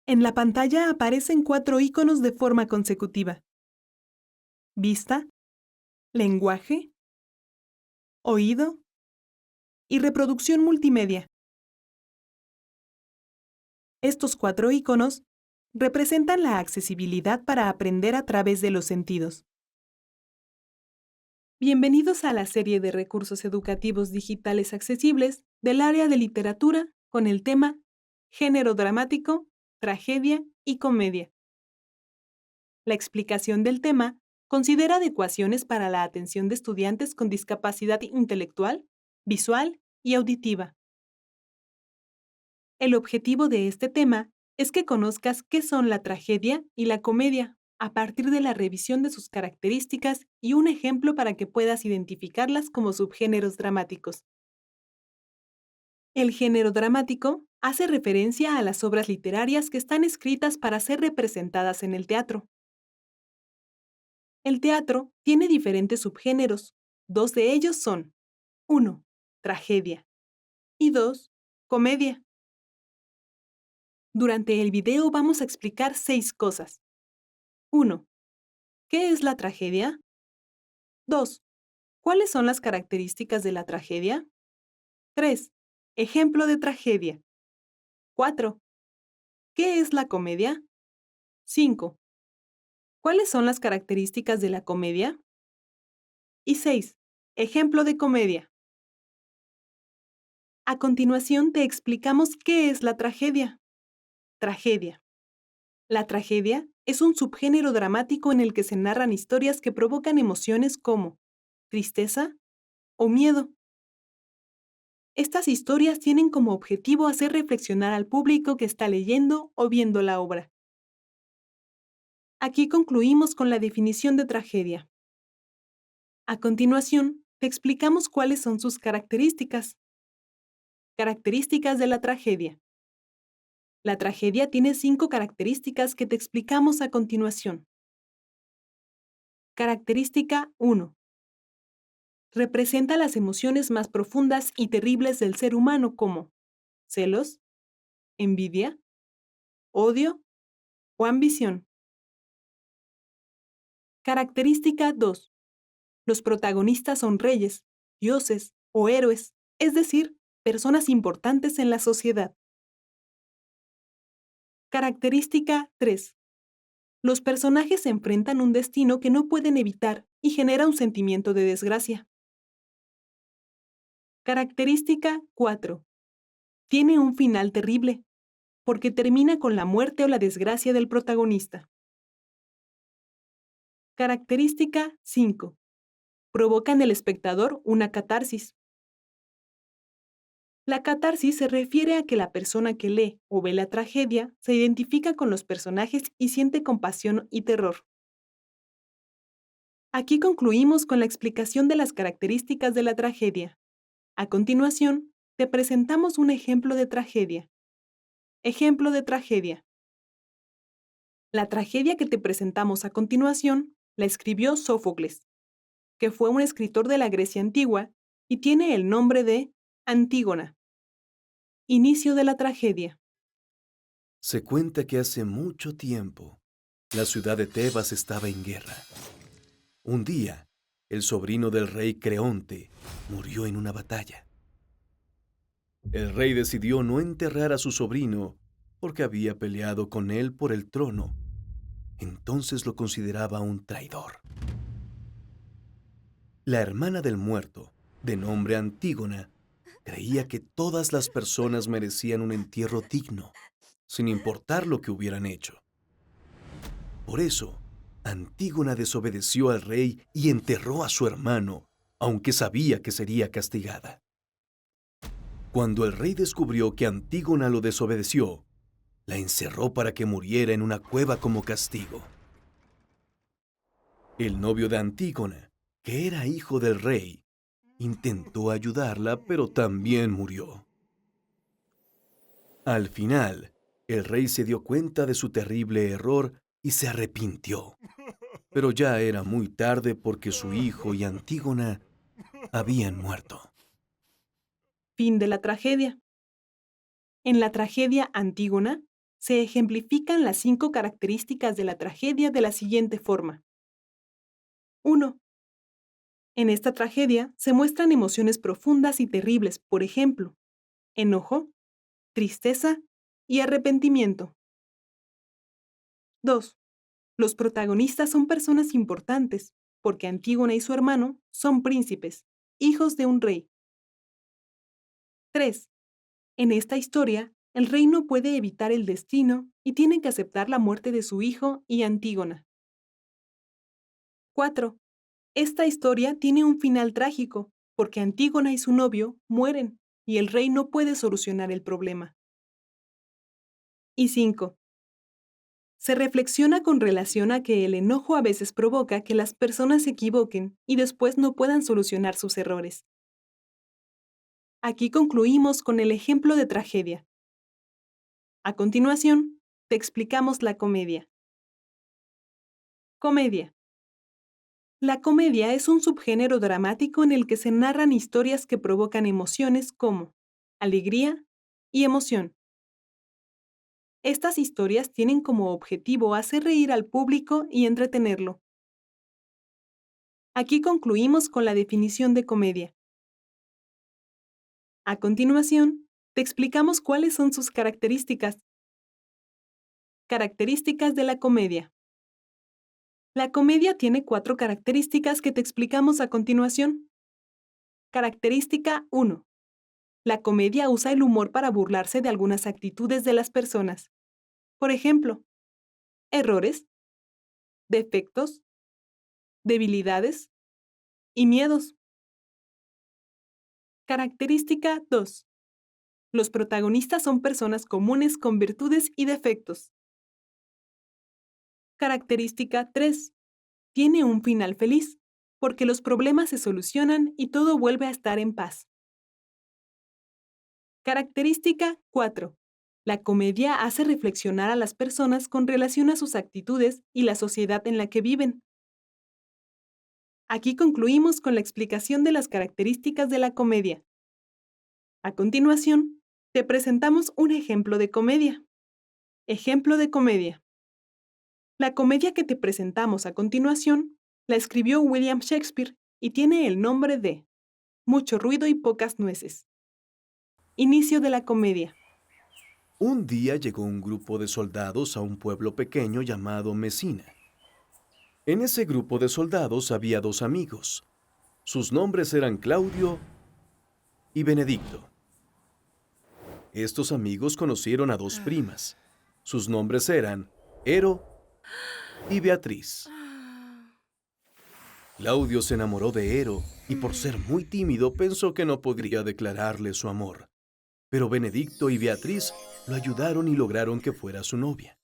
En la pantalla aparecen 4 iconos de forma consecutiva: vista, lenguaje, oído y reproducción multimedia. Estos 4 iconos representan la accesibilidad para aprender a través de los sentidos. Bienvenidos a la serie de recursos educativos digitales accesibles del área de literatura con el tema Género dramático, tragedia y comedia. La explicación del tema considera adecuaciones para la atención de estudiantes con discapacidad intelectual, visual y auditiva. El objetivo de este tema es que conozcas qué son la tragedia y la comedia a partir de la revisión de sus características y un ejemplo para que puedas identificarlas como subgéneros dramáticos. El género dramático hace referencia a las obras literarias que están escritas para ser representadas en el teatro. El teatro tiene diferentes subgéneros. 2 de ellos son: 1. Tragedia y 2. Comedia. Durante el video vamos a explicar 6 cosas. 1. ¿Qué es la tragedia? 2. ¿Cuáles son las características de la tragedia? 3. Ejemplo de tragedia. 4. ¿Qué es la comedia? 5. ¿Cuáles son las características de la comedia? Y 6. Ejemplo de comedia. A continuación te explicamos qué es la tragedia. Tragedia. La tragedia es un subgénero dramático en el que se narran historias que provocan emociones como tristeza o miedo. Estas historias tienen como objetivo hacer reflexionar al público que está leyendo o viendo la obra. Aquí concluimos con la definición de tragedia. A continuación, te explicamos cuáles son sus características. Características de la tragedia. La tragedia tiene 5 características que te explicamos a continuación. Característica 1. Representa las emociones más profundas y terribles del ser humano como celos, envidia, odio o ambición. Característica 2. Los protagonistas son reyes, dioses o héroes, es decir, personas importantes en la sociedad. Característica 3. Los personajes enfrentan un destino que no pueden evitar y genera un sentimiento de desgracia. Característica 4. Tiene un final terrible, porque termina con la muerte o la desgracia del protagonista. Característica 5. Provoca en el espectador una catarsis. La catarsis se refiere a que la persona que lee o ve la tragedia se identifica con los personajes y siente compasión y terror. Aquí concluimos con la explicación de las características de la tragedia. A continuación, te presentamos un ejemplo de tragedia. Ejemplo de tragedia. La tragedia que te presentamos a continuación la escribió Sófocles, que fue un escritor de la Grecia antigua y tiene el nombre de Antígona. Inicio de la tragedia. Se cuenta que hace mucho tiempo, la ciudad de Tebas estaba en guerra. Un día, el sobrino del rey Creonte murió en una batalla. El rey decidió no enterrar a su sobrino porque había peleado con él por el trono. Entonces lo consideraba un traidor. La hermana del muerto, de nombre Antígona, creía que todas las personas merecían un entierro digno, sin importar lo que hubieran hecho. Por eso, Antígona desobedeció al rey y enterró a su hermano, aunque sabía que sería castigada. Cuando el rey descubrió que Antígona lo desobedeció, la encerró para que muriera en una cueva como castigo. El novio de Antígona, que era hijo del rey, intentó ayudarla, pero también murió. Al final, el rey se dio cuenta de su terrible error y se arrepintió. Pero ya era muy tarde porque su hijo y Antígona habían muerto. Fin de la tragedia. En la tragedia Antígona, se ejemplifican las 5 características de la tragedia de la siguiente forma. 1. En esta tragedia se muestran emociones profundas y terribles, por ejemplo, enojo, tristeza y arrepentimiento. 2. Los protagonistas son personas importantes, porque Antígona y su hermano son príncipes, hijos de un rey. 3. En esta historia, el rey no puede evitar el destino y tiene que aceptar la muerte de su hijo y Antígona. 4. Esta historia tiene un final trágico, porque Antígona y su novio mueren y el rey no puede solucionar el problema. Y 5. Se reflexiona con relación a que el enojo a veces provoca que las personas se equivoquen y después no puedan solucionar sus errores. Aquí concluimos con el ejemplo de tragedia. A continuación, te explicamos la comedia. Comedia. La comedia es un subgénero dramático en el que se narran historias que provocan emociones como alegría y emoción. Estas historias tienen como objetivo hacer reír al público y entretenerlo. Aquí concluimos con la definición de comedia. A continuación, te explicamos cuáles son sus características. Características de la comedia. La comedia tiene 4 características que te explicamos a continuación. Característica 1. La comedia usa el humor para burlarse de algunas actitudes de las personas. Por ejemplo, errores, defectos, debilidades y miedos. Característica 2. Los protagonistas son personas comunes con virtudes y defectos. Característica 3. Tiene un final feliz, porque los problemas se solucionan y todo vuelve a estar en paz. Característica 4. La comedia hace reflexionar a las personas con relación a sus actitudes y la sociedad en la que viven. Aquí concluimos con la explicación de las características de la comedia. A continuación, te presentamos un ejemplo de comedia. Ejemplo de comedia. La comedia que te presentamos a continuación la escribió William Shakespeare y tiene el nombre de Mucho ruido y pocas nueces. Inicio de la comedia. Un día llegó un grupo de soldados a un pueblo pequeño llamado Mesina. En ese grupo de soldados había 2 amigos. Sus nombres eran Claudio y Benedicto. Estos amigos conocieron a 2 primas. Sus nombres eran Ero y Beatriz. Claudio se enamoró de Ero y por ser muy tímido pensó que no podría declararle su amor. Pero Benedicto y Beatriz lo ayudaron y lograron que fuera su novia.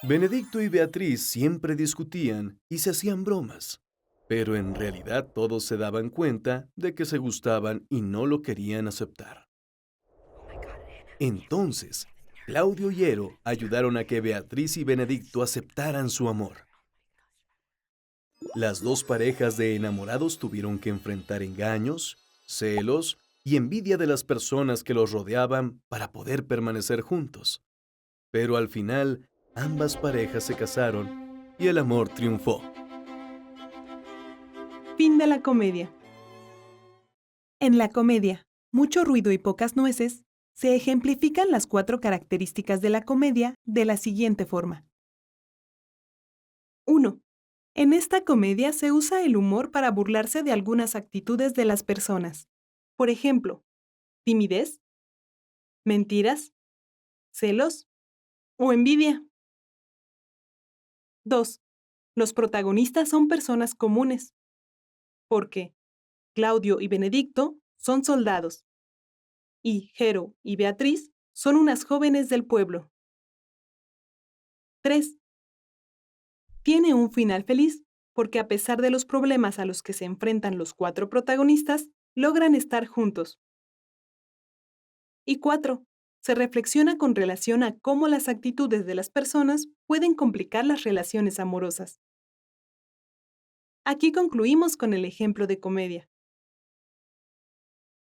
Benedicto y Beatriz siempre discutían y se hacían bromas, pero en realidad todos se daban cuenta de que se gustaban y no lo querían aceptar. Entonces, Claudio y Ero ayudaron a que Beatriz y Benedicto aceptaran su amor. Las 2 parejas de enamorados tuvieron que enfrentar engaños, celos y envidia de las personas que los rodeaban para poder permanecer juntos. Pero al final, ambas parejas se casaron y el amor triunfó. Fin de la comedia. En la comedia, Mucho ruido y pocas nueces, se ejemplifican las 4 características de la comedia de la siguiente forma. 1. En esta comedia se usa el humor para burlarse de algunas actitudes de las personas. Por ejemplo, timidez, mentiras, celos o envidia. 2. Los protagonistas son personas comunes, porque Claudio y Benedicto son soldados y Jero y Beatriz son unas jóvenes del pueblo. 3. Tiene un final feliz, porque a pesar de los problemas a los que se enfrentan los 4 protagonistas, logran estar juntos. Y 4. Se reflexiona con relación a cómo las actitudes de las personas pueden complicar las relaciones amorosas. Aquí concluimos con el ejemplo de comedia.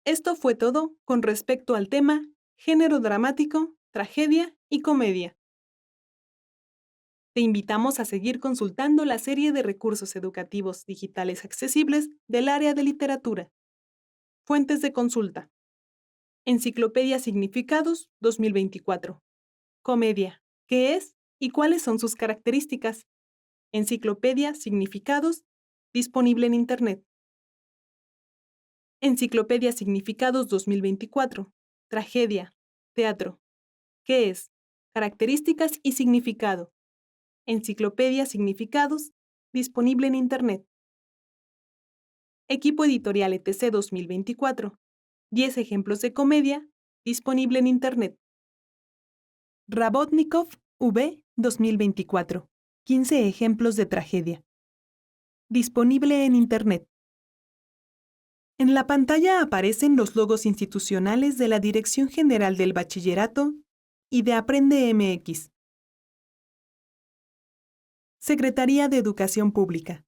Esto fue todo con respecto al tema género dramático, tragedia y comedia. Te invitamos a seguir consultando la serie de recursos educativos digitales accesibles del área de literatura. Fuentes de consulta. Enciclopedia Significados 2024. Comedia. ¿Qué es y cuáles son sus características? Enciclopedia Significados, disponible en Internet. Enciclopedia Significados 2024. Tragedia. Teatro. ¿Qué es? Características y significado. Enciclopedia Significados, disponible en Internet. Equipo Editorial ETC 2024. 10 ejemplos de comedia, disponible en Internet. Rabotnikov V 2024. 15 ejemplos de tragedia. Disponible en Internet. En la pantalla aparecen los logos institucionales de la Dirección General del Bachillerato y de Aprende MX. Secretaría de Educación Pública.